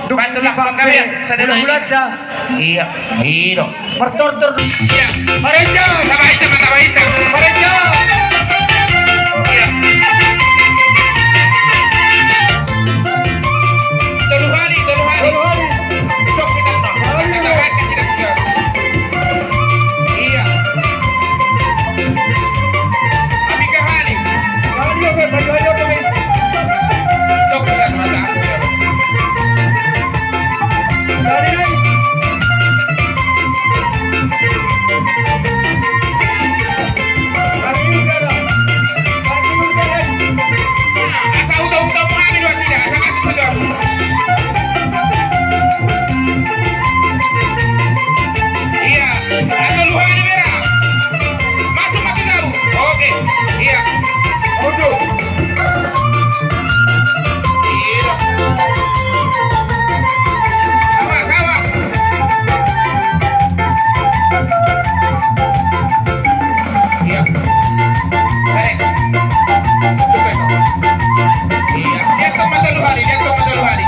Bantu lakon kami ya. Bulat dah. Iya, iya. Mertor-tor. Iya. Mareja. Sama itu. Mareja. Iya. Tolu hari. Besok kita no. Kita tahan kasih kasih. Iya. Abi kahali. Besok kita mata. Asa udah kami dua sini. Asa masih betul. Iya. Ada luar di merah. Masuk tahu. Oke. Iya. Ojo. Iya. Kawa. Iya. Baik. Iya. Dia tong mata luhari.